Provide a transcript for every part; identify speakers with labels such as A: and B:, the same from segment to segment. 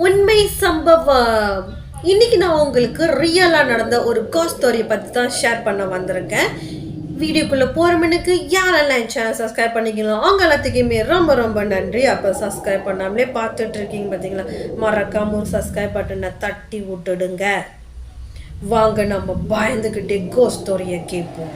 A: உண்மை சம்பவம். இன்னைக்கு நான் உங்களுக்கு ரியலாக நடந்த ஒரு காஸ்ட் ஸ்டோரியை பற்றி தான் ஷேர் பண்ண வந்திருக்கேன். வீடியோக்குள்ளே போகிறவனுக்கு யாரெல்லாம் என் சேனல் சப்ஸ்கிரைப் பண்ணிக்கலாம் அவங்க எல்லாத்துக்குமே ரொம்ப ரொம்ப நன்றி. அப்போ சப்ஸ்கிரைப் பண்ணாமலே பார்த்துட்டு இருக்கீங்க பார்த்தீங்களா, மறக்காம ஒரு சப்ஸ்கிரைப் பட்டனை தட்டி விட்டுடுங்க. வாங்க நம்ம பயந்துக்கிட்டே கோஸ்ட் ஸ்டோரியை கேட்போம்.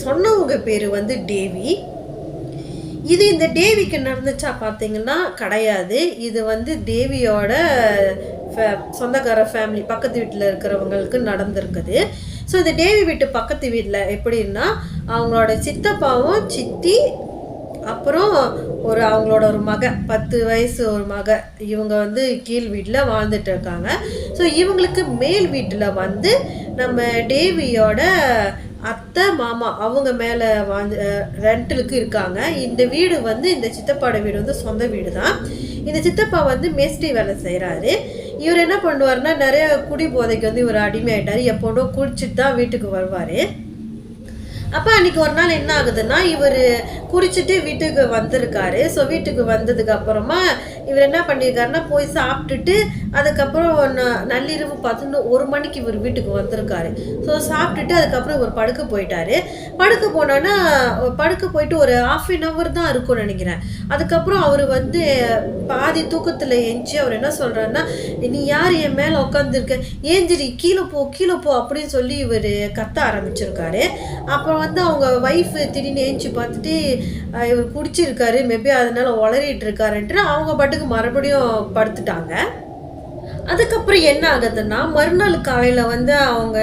A: சொன்னவங்க பேரு வந்து டேவி. இது இந்த டேவிக்கு நடந்துச்சா பார்த்தீங்கன்னா கிடையாது. இது வந்து டேவியோட சொந்தக்கார ஃபேமிலி பக்கத்து வீட்டில் இருக்கிறவங்களுக்கு நடந்திருக்குது. ஸோ இந்த டேவி வீட்டு பக்கத்து வீட்டில் எப்படின்னா அவங்களோட சித்தப்பாவும் சித்தி அப்புறம் அவங்களோட ஒரு மக 10 வயசு ஒரு மக, இவங்க வந்து கீழ் வீட்டில் வாழ்ந்துட்டு இருக்காங்க. ஸோ இவங்களுக்கு மேல் வீட்டில் வந்து நம்ம டேவியோட அத்தை மாமா அவங்க மேலே ரெண்டலுக்கு இருக்காங்க. இந்த வீடு வந்து இந்த சித்தப்பாட வீடு வந்து சொந்த வீடு தான். இந்த சித்தப்பா வந்து மேஸ்திரி வேலை செய்கிறாரு. இவர் என்ன பண்ணுவார்னா நிறைய குடி போதைக்கு வந்து இவர் அடிமையாயிட்டார். எப்போதோ குடிச்சிட்டு தான் வீட்டுக்கு வருவார். அப்போ அன்றைக்கி ஒரு நாள் என்ன ஆகுதுன்னா இவர் குடிச்சிட்டு வீட்டுக்கு வந்திருக்காரு. ஸோ வீட்டுக்கு வந்ததுக்கு அப்புறமா இவர் என்ன பண்ணியிருக்காருன்னா போய் சாப்பிட்டுட்டு அதுக்கப்புறம் நள்ளிரவு 1 மணிக்கு இவர் வீட்டுக்கு வந்திருக்காரு. ஸோ சாப்பிட்டுட்டு அதுக்கப்புறம் இவர் படுக்க போயிட்டாரு. படுக்க போயிட்டு ஒரு 1/2 hour தான் இருக்கும்னு நினைக்கிறேன். அதுக்கப்புறம் அவர் வந்து பாதி தூக்கத்தில் எஞ்சி அவர் என்ன சொல்கிறாருன்னா, நீ யார் என் மேலே உட்காந்துருக்க, ஏஞ்சிரி கீழே போ அப்படின்னு சொல்லி இவர் கத்த ஆரம்பிச்சிருக்காரு. அப்புறம் வந்து அவங்க ஒய்ஃப் திடீர்னு ஏஞ்சி பார்த்துட்டு இவர் குடிச்சிருக்காரு, மேபி அதனால உளறிட்டு இருக்காருன்ட்டு அவங்க பாட்டுக்கு மறுபடியும் படுத்துட்டாங்க. அதுக்கப்புறம் என்ன ஆகுதுன்னா மறுநாள் காலையில் வந்து அவங்க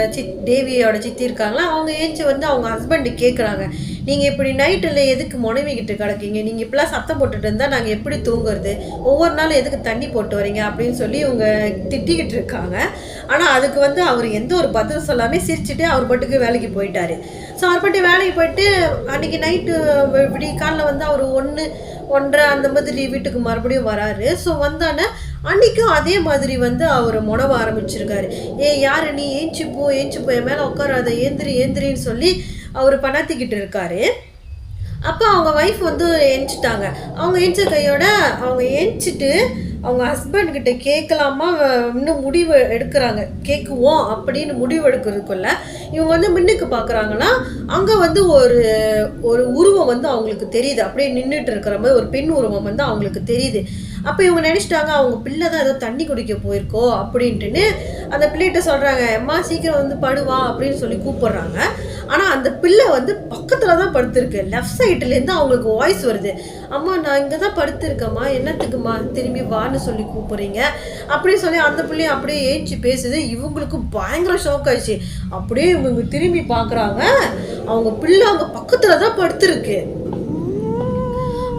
A: டேவியோட சித்தி இருக்காங்களா, அவங்க ஏஞ்சி வந்து அவங்க ஹஸ்பண்டு கேட்குறாங்க, நீங்கள் இப்படி நைட்டில் எதுக்கு முனைவிக்கிட்டு கிடக்கீங்க, நீங்கள் இப்படிலாம் சத்தம் போட்டுட்டு இருந்தால் நாங்கள் எப்படி தூங்குறது, ஒவ்வொரு நாளும் எதுக்கு தண்ணி போட்டு வரீங்க அப்படின்னு சொல்லி இவங்க திட்டிக்கிட்டு இருக்காங்க. ஆனால் அதுக்கு வந்து அவர் எந்த ஒரு பதில் சொல்லாமல் சிரிச்சுட்டு அவர் பாட்டுக்கு வேலைக்கு போயிட்டார். ஸோ அவர் பாட்டு வேலைக்கு போயிட்டு அன்றைக்கி நைட்டு விடிய காலில் வந்து அவர் 1-1:30 அந்த மாதிரி வீட்டுக்கு மறுபடியும் வராரு. ஸோ வந்தானே அன்றைக்கும் அதே மாதிரி வந்து அவர் முனவ ஆரம்பிச்சிருக்காரு. யார் நீ ஏஞ்சி போ என் மேலே உட்காராத, ஏந்திரின்னு சொல்லி அவர் பணத்திக்கிட்டு இருக்காரு. அப்போ அவங்க ஒய்ஃப் வந்து எஞ்சிட்டாங்க. அவங்க எஞ்ச கையோட அவங்க எஞ்சிட்டு அவங்க ஹஸ்பண்ட்கிட்ட கேட்கலாமா இன்னும் முடிவு எடுக்கிறாங்க, கேட்குவோம் அப்படின்னு முடிவு எடுக்கிறதுக்குள்ள இவங்க வந்து மின்னுக்கு பார்க்குறாங்கன்னா அங்கே வந்து ஒரு உருவம் வந்து அவங்களுக்கு தெரியுது. அப்படியே நின்றுட்டு இருக்கிற மாதிரி ஒரு பெண் உருவம் வந்து அவங்களுக்கு தெரியுது. அப்போ இவங்க நினச்சிட்டாங்க அவங்க பிள்ளை தான் ஏதோ தண்ணி குடிக்க போயிருக்கோ அப்படின்ட்டுன்னு அந்த பிள்ளைகிட்ட சொல்கிறாங்க, அம்மா சீக்கிரம் வந்து படுவா அப்படின்னு சொல்லி கூப்பிட்றாங்க. ஆனால் அந்த பிள்ளை வந்து பக்கத்தில் தான் படுத்துருக்கு. லெஃப்ட் சைட்லேருந்து அவங்களுக்கு வாய்ஸ் வருது, அம்மா நான் இங்கே தான் படுத்துருக்கேம்மா, என்னத்துக்குமா திரும்பி வான்னு சொல்லி கூப்பிட்றீங்க அப்படின்னு சொல்லி அந்த பிள்ளையும் அப்படியே ஏஞ்சி பேசுது. இவங்களுக்கு பயங்கர ஷாக் ஆயிடுச்சு. அப்படியே இவங்க திரும்பி பார்க்குறாங்க, அவங்க பிள்ளை அவங்க பக்கத்தில் தான் படுத்துருக்கு.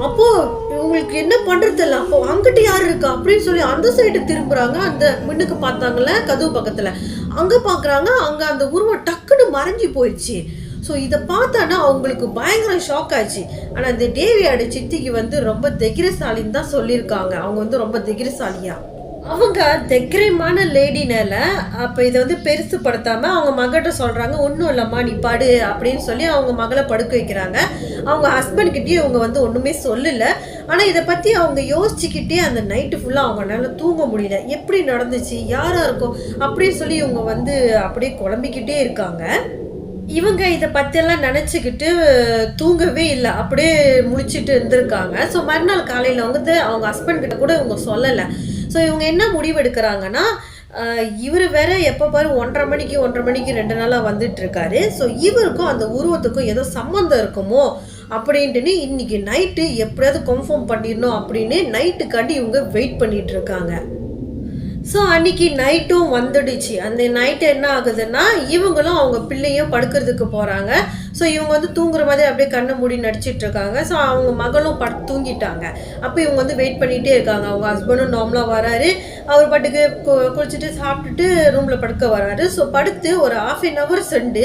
A: அப்போது இவங்களுக்கு என்ன பண்ணுறது இல்லை. அப்போ அங்கிட்ட யார் இருக்கா அப்படின்னு சொல்லி அந்த சைடு திரும்புகிறாங்க. அந்த முன்னுக்கு பார்த்தாங்கல்ல கதவு பக்கத்தில், அங்கே பார்க்குறாங்க, அங்கே அந்த உருவம் டக்குன்னு மறைஞ்சி போயிடுச்சு. ஸோ இதை பார்த்தானா அவங்களுக்கு பயங்கர ஷாக் ஆச்சு. ஆனால் இந்த டேவியோட சித்திக்கு வந்து ரொம்ப தைரியசாலின்னு தான் சொல்லியிருக்காங்க. அவங்க வந்து ரொம்ப தைரியசாலியா, அவங்க தைரியமான லேடினால அப்போ இதை வந்து பெருசு படுத்தாமல் அவங்க மகிட்ட சொல்கிறாங்க, ஒன்றும் இல்லைம்மா நீ படு அப்படின்னு சொல்லி அவங்க மகளை படுக்க வைக்கிறாங்க. அவங்க ஹஸ்பண்ட்கிட்டயும் இவங்க வந்து ஒன்றுமே சொல்லலை. ஆனால் இதை பற்றி அவங்க யோசிச்சுக்கிட்டே அந்த நைட்டு ஃபுல்லாக அவங்களால தூங்க முடியல. எப்படி நடந்துச்சு, யாராக இருக்கும் அப்படின்னு சொல்லி இவங்க வந்து அப்படியே குழம்பிக்கிட்டே இருக்காங்க. இவங்க இதை பற்றியெல்லாம் நினச்சிக்கிட்டு தூங்கவே இல்லை, அப்படியே முழிச்சிட்டு இருந்திருக்காங்க. ஸோ மறுநாள் காலையில் வந்து அவங்க ஹஸ்பண்ட்கிட்ட கூட இவங்க சொல்லலை. ஸோ இவங்க என்ன முடிவு எடுக்கிறாங்கன்னா, இவர் வேற எப்போ பாரு 1:30 மணிக்கு 2 நாளாக வந்துட்டு இருக்காரு. ஸோ இவருக்கும் அந்த உருவத்துக்கும் ஏதோ சம்மந்தம் இருக்குமோ அப்படின்ட்டுன்னு இன்னைக்கு நைட்டு எப்படியாவது கன்ஃபார்ம் பண்ணிடணும் அப்படின்னு நைட்டுக்காண்டி இவங்க வெயிட் பண்ணிட்டு இருக்காங்க. ஸோ அன்றைக்கி நைட்டும் வந்துடுச்சு. அந்த நைட்டு என்ன ஆகுதுன்னா இவங்களும் அவங்க பிள்ளையும் படுக்கிறதுக்கு போகிறாங்க. ஸோ இவங்க வந்து தூங்குற மாதிரி அப்படியே கண்ணை மூடி நடிச்சிட்டு இருக்காங்க. ஸோ அவங்க மகளும் தூங்கிட்டாங்க. அப்போ இவங்க வந்து வெயிட் பண்ணிகிட்டே இருக்காங்க. அவங்க ஹஸ்பண்டும் நார்மலாக வராரு. அவர் பாட்டுக்கு குளிச்சுட்டு சாப்பிட்டுட்டு ரூமில் படுக்க வராரு. ஸோ படுத்து ஒரு 1/2 hour சென்று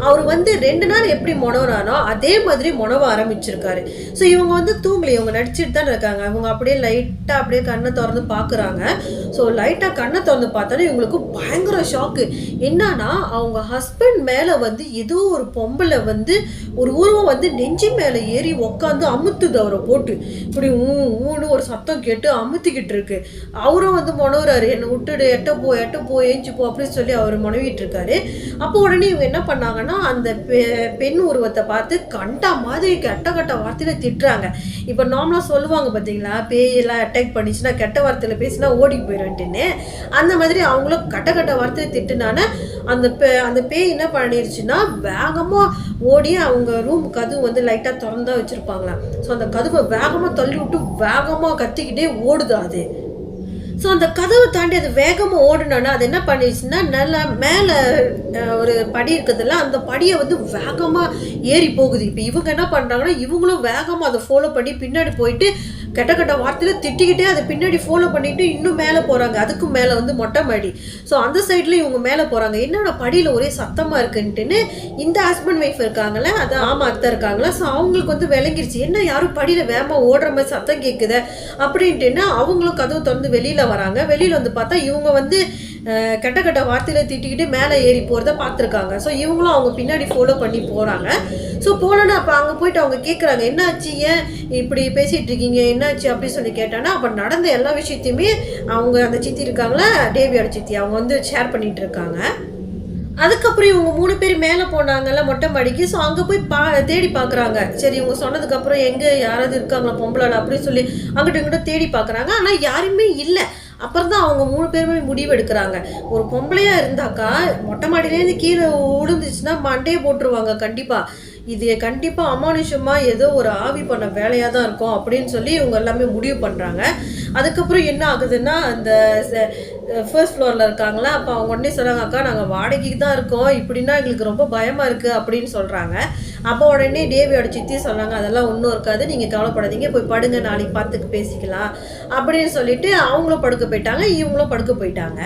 A: அவர் வந்து 2 நாள் எப்படி முனவுறானோ அதே மாதிரி முனவ ஆரம்பிச்சிருக்காரு. ஸோ இவங்க வந்து தூங்கலை, இவங்க நடிச்சிட்டு தான் இருக்காங்க. அவங்க அப்படியே லைட்டாக அப்படியே கண்ணை திறந்து பார்க்குறாங்க. ஸோ லைட்டாக கண்ணை திறந்து பார்த்தோன்னே இவங்களுக்கு பயங்கர ஷாக்கு. என்னன்னா அவங்க ஹஸ்பண்ட் மேலே வந்து ஏதோ ஒரு பொம்பளை வந்து ஒரு உருவம் வந்து நெஞ்சு மேலே ஏறி உக்காந்து அமுத்துது அவரை போட்டு. இப்படி ஊன்னு ஒரு சத்தம் கேட்டு அமுத்திக்கிட்டு இருக்கு. அவரும் வந்து முனவுறாரு, என்னை விட்டுடு, எட்ட போ ஏஞ்சி போ அப்படின்னு சொல்லி அவர் முனவிட்டு இருக்காரு. அப்போ உடனே இவங்க என்ன பண்ணாங்கன்னா அந்த பெண் உருவத்தை பார்த்து கண்டா மாதிரி கெட்ட வார்த்தையில திட்டுறாங்க. இப்போ நார்மலாக சொல்லுவாங்க பார்த்தீங்களா, பேயெல்லாம் அட்டாக் பண்ணிச்சுன்னா கெட்ட வார்த்தையில் பேசினா ஓடி போயிடுவேன்ட்டுன்னு. அந்த மாதிரி அவங்களும் கட்ட வார்த்தையை திட்டுனான அந்த பேய் என்ன பண்ணிருச்சுன்னா வேகமாக ஓடி அவங்க ரூம் கதவு வந்து லைட்டாக திறந்தா வச்சுருப்பாங்களாம். ஸோ அந்த கதவை வேகமாக தள்ளி விட்டு வேகமாக கத்திக்கிட்டே ஓடுது அது. ஸோ அந்த கதவை தாண்டி அது வேகமாக ஓடுனோன்னா அது என்ன பண்ணிடுச்சுன்னா நல்லா மேலே ஒரு படி இருக்குதுல்ல, அந்த படியை வந்து வேகமாக ஏறி போகுது. இப்போ இவங்க என்ன பண்ணுறாங்கன்னா இவங்களும் வேகமாக அதை ஃபாலோ பண்ணி பின்னாடி போயிட்டு கெட்ட வார்த்தையில் திட்டிக்கிட்டே அதை பின்னாடி ஃபாலோ பண்ணிட்டு இன்னும் மேலே போகிறாங்க. அதுக்கும் மேலே வந்து மொட்டை மாடி. ஸோ அந்த சைட்லேயும் இவங்க மேலே போகிறாங்க. என்னோட படியில் ஒரே சத்தமாக இருக்குன்ட்டுன்னு இந்த ஹஸ்பண்ட் ஒய்ஃப் இருக்காங்களே, அது ஆமா அத்தை இருக்காங்களா, ஸோ அவங்களுக்கு வந்து விளங்கிருச்சு, என்ன யாரும் படியில் வேகமாக ஓடுற மாதிரி சத்தம் கேட்குது அப்படின்ட்டுன்னு அவங்களும் கதவு திறந்து வெளியில் வராங்க. வெளியில் வந்து பார்த்தா இவங்க வந்து கெட்ட வார்த்தையில் திட்டிக்கிட்டு மேலே ஏறி போகிறத பார்த்துருக்காங்க. ஸோ இவங்களும் அவங்க பின்னாடி ஃபாலோ பண்ணி போகிறாங்க. ஸோ போனோன்னா அப்போ அங்கே போயிட்டு அவங்க கேட்குறாங்க, என்னாச்சு, ஏன் இப்படி பேசிகிட்டு இருக்கீங்க, என்னாச்சு அப்படின்னு சொல்லி கேட்டானா அப்போ நடந்த எல்லா விஷயத்தையுமே அவங்க அந்த சித்தி இருக்காங்களா, டேவியோட சித்தி, அவங்க வந்து ஷேர் பண்ணிகிட்டு இருக்காங்க. அதுக்கப்புறம் இவங்க 3 பேர் மேலே போனாங்கல்ல மொட்டை மாடிக்கு. ஸோ அங்கே போய் தேடி பார்க்குறாங்க. சரி இவங்க சொன்னதுக்கப்புறம் எங்கே யாராவது இருக்காங்களா பொம்பளால் அப்படின்னு சொல்லி அங்கிட்ட இங்கிட்ட தேடி பார்க்குறாங்க. ஆனால் யாருமே இல்லை. அப்புறம் தான் அவங்க 3 பேருமே முடிவு எடுக்கிறாங்க, ஒரு பொம்பளையாக இருந்தாக்கா மொட்டை மாடியிலேருந்து கீழே விழுந்துச்சுன்னா மண்டையை போட்டுருவாங்க கண்டிப்பாக. இது கண்டிப்பாக அமானுஷமாக ஏதோ ஒரு ஆவி பண்ண வேலையாக தான் இருக்கும் அப்படின்னு சொல்லி இவங்க எல்லாமே முடிவு பண்ணுறாங்க. அதுக்கப்புறம் என்ன ஆகுதுன்னா அந்த ஃபர்ஸ்ட் ஃப்ளோரில் இருக்காங்களா, அப்போ அவங்க உடனே சொல்கிறாங்க, அக்கா நாங்கள் வாடகைக்கு தான் இருக்கோம், இப்படின்னா எங்களுக்கு ரொம்ப பயமாக இருக்குது அப்படின்னு சொல்கிறாங்க. அப்போ உடனே டேவியோட சித்தி சொல்கிறாங்க, அதெல்லாம் ஒன்றும் இருக்காது, நீங்கள் கவலைப்படாதீங்க, போய் படுங்க, நாளைக்கு பார்த்துக்கு பேசிக்கலாம் அப்படின்னு சொல்லிட்டு அவங்களும் படுக்க போயிட்டாங்க, இவங்களும் படுக்க போயிட்டாங்க.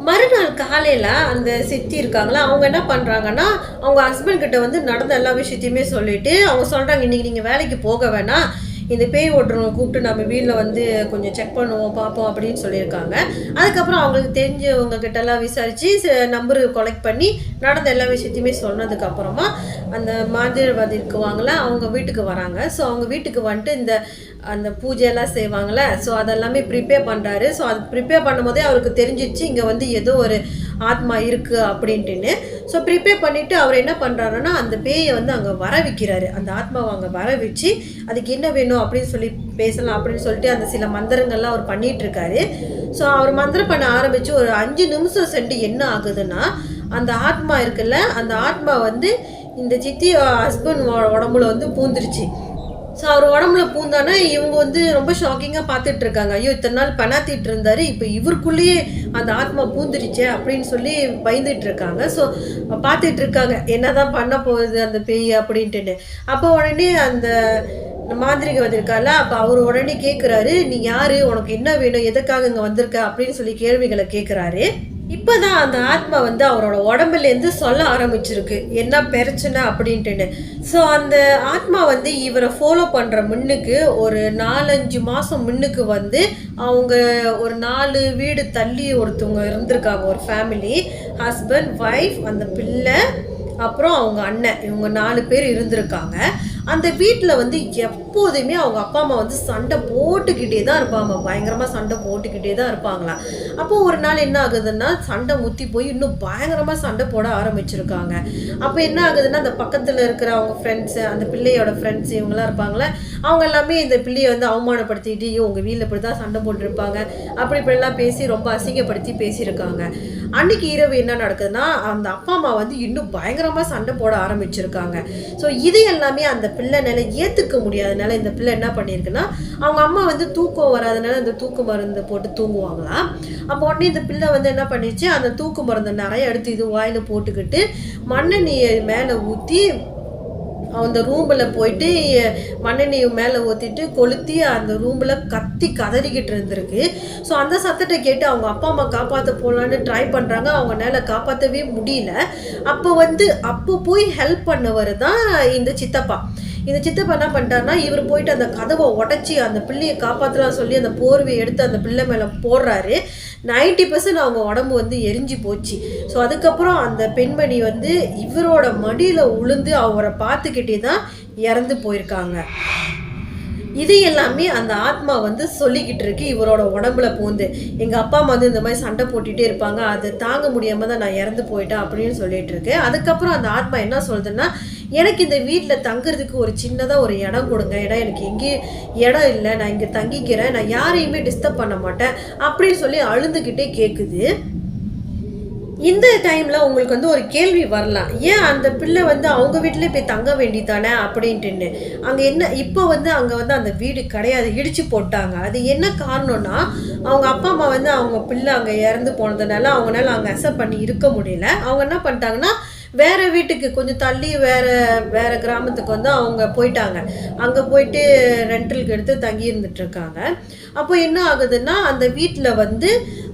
A: மறுநாள் காலையில் அந்த சித்தி இருக்காங்களா, அவங்க என்ன பண்ணுறாங்கன்னா அவங்க ஹஸ்பண்ட் கிட்ட வந்து நடந்த எல்லா விஷயத்தையுமே சொல்லிவிட்டு அவங்க சொல்கிறாங்க, இன்றைக்கி நீங்கள் வேலைக்கு போக வேணாம், இந்த பேய் ஓட்டுறவங்க கூப்பிட்டு நம்ம வீட்டில் வந்து கொஞ்சம் செக் பண்ணுவோம் பார்ப்போம் அப்படின்னு சொல்லியிருக்காங்க. அதுக்கப்புறம் அவங்களுக்கு தெரிஞ்சவங்க கிட்டலாம் விசாரித்து நம்பரு கலெக்ட் பண்ணி நடந்த எல்லா விஷயத்தையுமே சொன்னதுக்கப்புறமா அந்த மாந்திரவாதி இருக்குவாங்கள அவங்க வீட்டுக்கு வராங்க. ஸோ அவங்க வீட்டுக்கு வந்துட்டு அந்த பூஜையெல்லாம் செய்வாங்களே, ஸோ அதெல்லாமே ப்ரிப்பேர் பண்ணுறாரு. ஸோ அது ப்ரிப்பேர் பண்ணும்போதே அவருக்கு தெரிஞ்சிச்சு இங்கே வந்து ஏதோ ஒரு ஆத்மா இருக்குது அப்படின்ட்டுன்னு. ஸோ ப்ரிப்பேர் பண்ணிவிட்டு அவர் என்ன பண்ணுறாருன்னா அந்த பேயை வந்து அங்கே வர வைக்கிறாரு. அந்த ஆத்மாவை அங்கே வர வச்சு அதுக்கு என்ன வேணும் அப்படின்னு சொல்லி பேசலாம் அப்படின்னு சொல்லிட்டு அந்த சில மந்திரங்கள்லாம் அவர் பண்ணிகிட்ருக்காரு. ஸோ அவர் மந்திரம் பண்ண ஆரம்பித்து ஒரு 5 நிமிஷம் சென்று என்ன ஆகுதுன்னா அந்த ஆத்மா இருக்குல்ல, அந்த ஆத்மா வந்து இந்த சித்தி ஹஸ்பண்ட் உடம்புல வந்து பூந்துருச்சு. ஸோ அவர் உடம்புல பூந்தானே இவங்க வந்து ரொம்ப ஷாக்கிங்காக பார்த்துட்டு இருக்காங்க. ஐயோ இத்தனை நாள் பணாத்திட்டு இருந்தாரு, இப்போ இவருக்குள்ளேயே அந்த ஆத்மா பூந்துருச்சே அப்படின்னு சொல்லி பயந்துட்டு இருக்காங்க. ஸோ பார்த்துட்டு இருக்காங்க என்னதான் பண்ண போகுது அந்த பேய் அப்படின்ட்டுன்னு. அப்போ உடனே அந்த மாந்திரிகவாதி இருக்கால, அப்போ அவர் உடனே கேட்குறாரு, நீ யார், உனக்கு என்ன வேணும், எதுக்காக இங்கே வந்திருக்க அப்படின்னு சொல்லி கேள்விகளை கேட்குறாரு. இப்போதான் அந்த ஆத்மா வந்து அவரோட உடம்புலேருந்து சொல்ல ஆரம்பிச்சிருக்கு என்ன பிரச்சனை அப்படின்ட்டுன்னு. ஸோ அந்த ஆத்மா வந்து இவரை ஃபாலோ பண்ணுற முன்னுக்கு ஒரு 4-5 மாதம் முன்னுக்கு வந்து அவங்க ஒரு 4 வீடு தள்ளி ஒருத்தவங்க இருந்திருக்காங்க, ஒரு ஃபேமிலி, ஹஸ்பண்ட், ஒய்ஃப், அந்த பிள்ளை, அப்புறம் அவங்க அண்ணன், இவங்க 4 பேர் இருந்திருக்காங்க. அந்த வீட்டில் வந்து எப்போதுமே அவங்க அப்பா அம்மா வந்து சண்டை போட்டுக்கிட்டே தான் இருப்பாங்க, பயங்கரமாக சண்டை போட்டுக்கிட்டே தான் இருப்பாங்களாம். அப்போது ஒரு நாள் என்ன ஆகுதுன்னா சண்டை முத்தி போய் இன்னும் பயங்கரமாக சண்டை போட ஆரம்பிச்சிருக்காங்க. அப்போ என்ன ஆகுதுன்னா அந்த பக்கத்தில் இருக்கிற அவங்க ஃப்ரெண்ட்ஸு, அந்த பிள்ளையோட ஃப்ரெண்ட்ஸ் இவங்களாம் இருப்பாங்களே, அவங்க எல்லாமே இந்த பிள்ளையை வந்து அவமானப்படுத்திக்கிட்டு உங்கள் வீட்டில் இப்படி தான் சண்டை போட்டுருப்பாங்க அப்படி இப்படிலாம் பேசி ரொம்ப அசிங்கப்படுத்தி பேசியிருக்காங்க. அன்றைக்கி இரவு என்ன நடக்குதுன்னா அந்த அப்பா அம்மா வந்து இன்னும் பயங்கரமாக சண்டை போட ஆரம்பிச்சிருக்காங்க. ஸோ இது எல்லாமே அந்த பிள்ளைனால ஏற்றுக்க முடியாதனால இந்த பிள்ளை என்ன பண்ணியிருக்குன்னா அவங்க அம்மா வந்து தூக்கம் வராதனால அந்த தூக்கு மருந்து போட்டு தூங்குவாங்களாம். அப்போ உடனே இந்த பிள்ளை வந்து என்ன பண்ணிச்சு, அந்த தூக்கு மருந்தை நிறைய எடுத்து இது வாயில போட்டுக்கிட்டு மண்ணெண்ணெயை மேலே ஊற்றி அந்த ரூமில் போயிட்டு மண்ணெண்ணெய் மேலே ஊற்றிட்டு கொளுத்தி அந்த ரூமில் கத்தி கதறிக்கிட்டு இருந்திருக்கு. ஸோ அந்த சத்தத்தை கேட்டு அவங்க அப்பா அம்மா காப்பாற்ற போகலான்னு ட்ரை பண்ணுறாங்க. அவங்களால காப்பாற்றவே முடியல. அப்போ போய் ஹெல்ப் பண்ணவர் தான் இந்த சித்தப்பா. இந்த சித்தப்பா என்ன பண்ணிட்டாருன்னா, இவர் போயிட்டு அந்த கதவை உடச்சி அந்த பிள்ளையை காப்பாற்றலாம் சொல்லி அந்த போர்வையை எடுத்து அந்த பிள்ளை மேலே போடுறாரு. 90% அவங்க உடம்பு வந்து எரிஞ்சு போச்சு. ஸோ அதுக்கப்புறம் அந்த பெண்மணி வந்து இவரோட மடியில் உளுந்து அவரை பார்த்துக்கிட்டே தான் இறந்து போயிருக்காங்க. இது எல்லாமே அந்த ஆத்மா வந்து சொல்லிக்கிட்டு இருக்கு இவரோட உடம்புல பூந்து. எங்கள் அப்பா அம்மா வந்து இந்த மாதிரி சண்டை போட்டுகிட்டே இருப்பாங்க, அது தாங்க முடியாமல் தான் நான் இறந்து போயிட்டேன் அப்படின்னு சொல்லிட்டு இருக்கு. அதுக்கப்புறம் அந்த ஆத்மா என்ன சொல்லுதுன்னா, எனக்கு இந்த வீட்டில் தங்குறதுக்கு ஒரு சின்னதாக ஒரு இடம் கொடுங்க, ஏன்னா எனக்கு எங்கேயும் இடம் இல்லை, நான் இங்கே தங்கிக்கிறேன், நான் யாரையுமே டிஸ்டர்ப் பண்ண மாட்டேன் அப்படின்னு சொல்லி அழுதுகிட்டே கேட்குது. இந்த டைமில் உங்களுக்கு வந்து ஒரு கேள்வி வரலாம், ஏன் அந்த பிள்ளை வந்து அவங்க வீட்டிலே போய் தங்க வேண்டித்தானே அப்படின்ட்டுன்னு. அங்கே என்ன இப்போ வந்து அங்கே வந்து அந்த வீடு கிடையாது, இடிச்சு போட்டாங்க. அது என்ன காரணம்னா, அவங்க அப்பா அம்மா வந்து அவங்க பிள்ளை அங்கே இறந்து போனதுனால அவங்களால அங்கே அக்செப்ட் பண்ணி இருக்க முடியல. அவங்க என்ன பண்ணிட்டாங்கன்னா, வேறு வீட்டுக்கு கொஞ்சம் தள்ளி வேறு கிராமத்துக்கு வந்து அவங்க போயிட்டாங்க. அங்கே போயிட்டு ரெண்டலுக்கு எடுத்து தங்கி இருந்துட்டுருக்காங்க. அப்போ என்ன ஆகுதுன்னா, அந்த வீட்டில் வந்து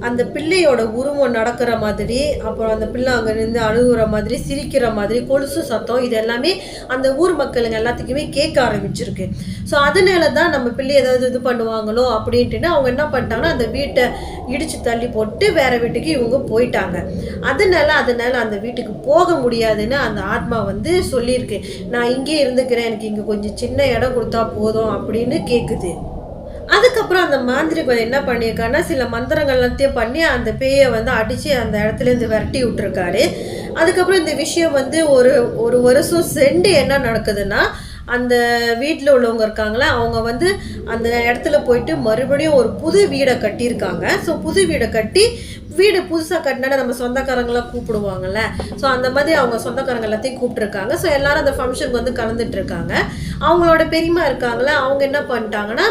A: அந்த பிள்ளையோட உருவம் நடக்கிற மாதிரி, அப்புறம் அந்த பிள்ளை அங்கே நின்று அழுகுற மாதிரி, சிரிக்கிற மாதிரி, கொலுசு சத்தம், இது எல்லாமே அந்த ஊர் மக்களுங்க எல்லாத்துக்குமே கேட்க ஆரம்பிச்சிருக்கு. ஸோ அதனால தான் நம்ம பிள்ளை ஏதாவது இது பண்ணுவாங்களோ அப்படின்ட்டுன்னு அவங்க என்ன பண்ணிட்டாங்கன்னா, அந்த வீட்டை இடித்து தள்ளி போட்டு வேறு வீட்டுக்கு இவங்க போயிட்டாங்க. அதனால அந்த வீட்டுக்கு போக முடியாதுன்னு அந்த ஆத்மா வந்து சொல்லியிருக்கு. நான் இங்கே இருந்துக்கிறேன், எனக்கு இங்கே கொஞ்சம் சின்ன இடம் கொடுத்தா போதும் அப்படின்னு கேட்குது. அதுக்கப்புறம் அந்த மாந்திரிகர் என்ன பண்ணியிருக்காருன்னா, சில மந்திரங்கள் எல்லாத்தையும் பண்ணி அந்த பேயை வந்து அடித்து அந்த இடத்துலேருந்து விரட்டி விட்டுருக்காரு. அதுக்கப்புறம் இந்த விஷயம் வந்து ஒரு வருஷம் சென்று என்ன நடக்குதுன்னா, அந்த வீட்டில் உள்ளவங்க இருக்காங்களே, அவங்க வந்து அந்த இடத்துல போயிட்டு மறுபடியும் ஒரு புது வீடை கட்டியிருக்காங்க. ஸோ புது வீடை கட்டி, வீடு புதுசாக கட்டினா நம்ம சொந்தக்காரங்களாம் கூப்பிடுவாங்கள்ல, ஸோ அந்த மாதிரி அவங்க சொந்தக்காரங்க எல்லாத்தையும் கூப்பிட்ருக்காங்க. ஸோ எல்லோரும் அந்த ஃபங்க்ஷனுக்கு வந்து கலந்துட்டுருக்காங்க. அவங்களோட பெரியம்மா இருக்காங்களே, அவங்க என்ன பண்ணிட்டாங்கன்னா,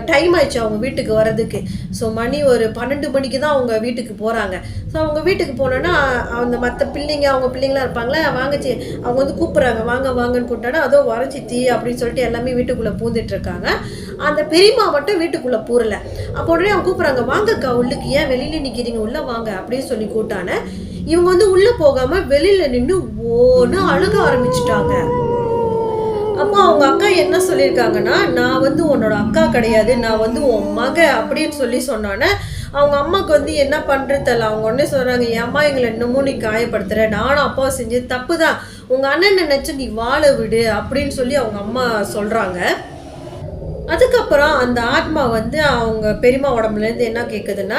A: டைம் ஆயிடுச்சு அவங்க வீட்டுக்கு வர்றதுக்கு. ஸோ மணி ஒரு 12 மணிக்கு தான் அவங்க வீட்டுக்கு போகிறாங்க. ஸோ அவங்க வீட்டுக்கு போனோன்னா அந்த மற்ற பிள்ளைங்க அவங்க பிள்ளைங்களாம் இருப்பாங்களே, வாங்கச்சி அவங்க வந்து கூப்பிட்றாங்க, வாங்கன்னு கூப்பிட்டானா அதோ வரச்சித்தி அப்படின்னு சொல்லிட்டு எல்லாமே வீட்டுக்குள்ளே பூந்துட்டுருக்காங்க. அந்த பெரியம்மா மட்டும் வீட்டுக்குள்ளே பூரல. அப்போ உடனே அவங்க கூப்பிட்றாங்க, வாங்கக்கா உள்ளுக்கு, ஏன் வெளியில் நிற்கிறீங்க, உள்ளே வாங்க அப்படின்னு சொல்லி கூட்டானே. இவங்க வந்து உள்ளே போகாமல் வெளியில் நின்று ஓன்னு அழுக ஆரம்பிச்சுட்டாங்க. அப்போ அவங்க அக்கா என்ன சொல்லியிருக்காங்கன்னா, நான் வந்து உன்னோட அக்கா கிடையாது, நான் வந்து உன் மக அப்படின்னு சொல்லி சொன்னோன்னே அவங்க அம்மாவுக்கு வந்து என்ன பண்ணுறது தெரியல. அவங்க உடனே சொல்கிறாங்க, ஏம்மா எங்களை இன்னமும் நீ காயப்படுத்துகிற, நானும் அப்பாவை செஞ்சு தப்பு தான், உங்கள் அண்ணன் நினச்சி நீ வாழ விடு அப்படின்னு சொல்லி அவங்க அம்மா சொல்கிறாங்க. அதுக்கப்புறம் அந்த ஆத்மா வந்து அவங்க பெரியம்மா உடம்புலேருந்து என்ன கேட்குதுன்னா,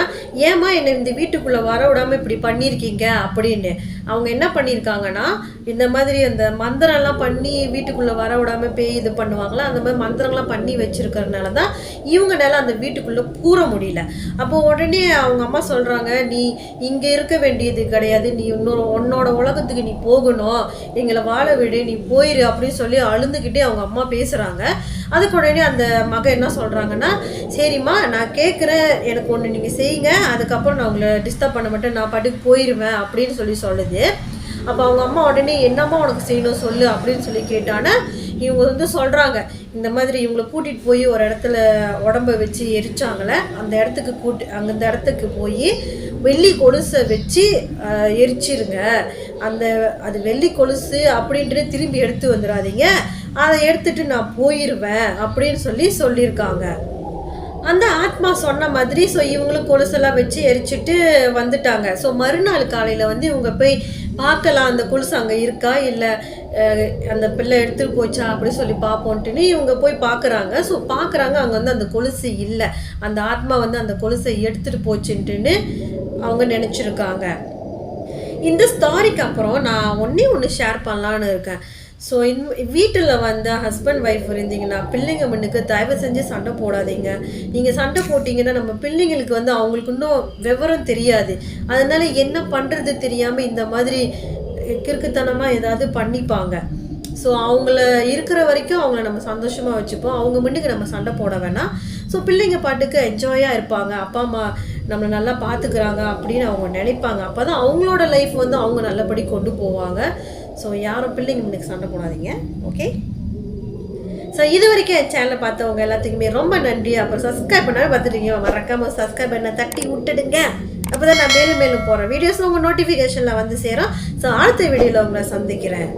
A: ஏம்மா என்னை இந்த வீட்டுக்குள்ளே வர விடாமல் இப்படி பண்ணியிருக்கீங்க அப்படின்னு. அவங்க என்ன பண்ணியிருக்காங்கன்னா, இந்த மாதிரி அந்த மந்திரம்லாம் பண்ணி வீட்டுக்குள்ளே வர விடாமல் பேய் இது பண்ணுவாங்களா, அந்த மாதிரி மந்திரங்கள்லாம் பண்ணி வச்சுருக்கறனால தான் இவங்கனால அந்த வீட்டுக்குள்ளே பூர முடியல. அப்போ உடனே அவங்க அம்மா சொல்கிறாங்க, நீ இங்கே இருக்க வேண்டியது கிடையாது, நீ உன்னோட உலகத்துக்கு நீ போகணும், எங்களை வாழ விடு, நீ போயிரு அப்படின்னு சொல்லி அழுந்துக்கிட்டே அவங்க அம்மா பேசுகிறாங்க. அதுக்கு உடனே அந்த மகன் என்ன சொல்கிறாங்கன்னா, சரிம்மா நான் கேட்குறேன், எனக்கு ஒன்று நீங்கள் செய்யுங்க, அதுக்கப்புறம் நான் உங்களை டிஸ்டர்ப் பண்ண மாட்டேன், நான் பாட்டுக்கு போயிடுவேன் அப்படின்னு சொல்லுது. அப்போ அவங்க அம்மா உடனே என்னம்மா உனக்கு செய்யணும் சொல்லு அப்படின்னு சொல்லி கேட்டானே, இவங்க வந்து சொல்கிறாங்க, இந்த மாதிரி இவங்களை கூட்டிகிட்டு போய் ஒரு இடத்துல உடம்பை வச்சு எரிச்சாங்களே, அந்த இடத்துக்கு போய் வெள்ளி கொலுசை வச்சு எரிச்சிருங்க, அது வெள்ளி கொலுசு அப்படின்ட்டு திரும்பி எடுத்து வந்துடாதீங்க, அதை எடுத்துட்டு நான் போயிடுவேன் அப்படின்னு சொல்லியிருக்காங்க. அந்த ஆத்மா சொன்ன மாதிரி ஸோ இவங்களும் கொலுசெல்லாம் வச்சு எரிச்சிட்டு வந்துட்டாங்க. ஸோ மறுநாள் காலையில் வந்து இவங்க போய் பார்க்கலாம், அந்த கொலுசு அங்கே இருக்கா இல்லை அந்த பிள்ளை எடுத்துகிட்டு போச்சா அப்படி சொல்லி பார்ப்போன்ட்டுன்னு இவங்க போய் பார்க்குறாங்க. ஸோ பார்க்குறாங்க, அங்கே வந்து அந்த கொலுசு இல்லை, அந்த ஆத்மா வந்து அந்த கொலுசை எடுத்துகிட்டு போச்சுன்ட்டுன்னு அவங்க நினச்சிருக்காங்க. இந்த ஸ்டாரிக்கு அப்புறம் நான் ஒன்று ஷேர் பண்ணலான்னு இருக்கேன். ஸோ வீட்டில் வந்து ஹஸ்பண்ட் ஒய்ஃப் இருந்தீங்கன்னா, பிள்ளைங்க முன்னுக்கு தயவு செஞ்சு சண்டை போடாதீங்க. நீங்கள் சண்டை போட்டிங்கன்னா நம்ம பிள்ளைங்களுக்கு வந்து அவங்களுக்கு இன்னும் விவரம் தெரியாது, அதனால் என்ன பண்ணுறது தெரியாமல் இந்த மாதிரி கிறுக்குத்தனமாக ஏதாவது பண்ணிப்பாங்க. ஸோ அவங்கள இருக்கிற வரைக்கும் அவங்கள நம்ம சந்தோஷமாக வச்சுப்போம். அவங்க முன்னுக்கு நம்ம சண்டை போட வேணாம். ஸோ பிள்ளைங்க பாட்டுக்கு என்ஜாயாக இருப்பாங்க, அப்பா அம்மா நம்மளை நல்லா பார்த்துக்கிறாங்க அப்படின்னு அவங்க நினைப்பாங்க. அப்போ தான் அவங்களோட லைஃப் வந்து அவங்க நல்லபடி கொண்டு போவாங்க. ஸோ யாரும் பிள்ளைங்க முன்னுக்கு சண்டை போடாதீங்க. ஓகே. ஸோ இது வரைக்கும் என் சேனலை பார்த்தவங்க எல்லாத்துக்குமே ரொம்ப நன்றி. அப்புறம் சப்ஸ்கிரைப் பண்ணாலும் பார்த்துட்டீங்க, மறக்காமல் சப்ஸ்கிரைப் பண்ண தட்டி விட்டுடுங்க. அப்போ தான் நான் மேலும் மேலும் போகிறேன் வீடியோஸ் உங்கள் நோட்டிஃபிகேஷனில் வந்து சேரும். ஸோ அடுத்த வீடியோவில் உங்களை சந்திக்கிறேன்.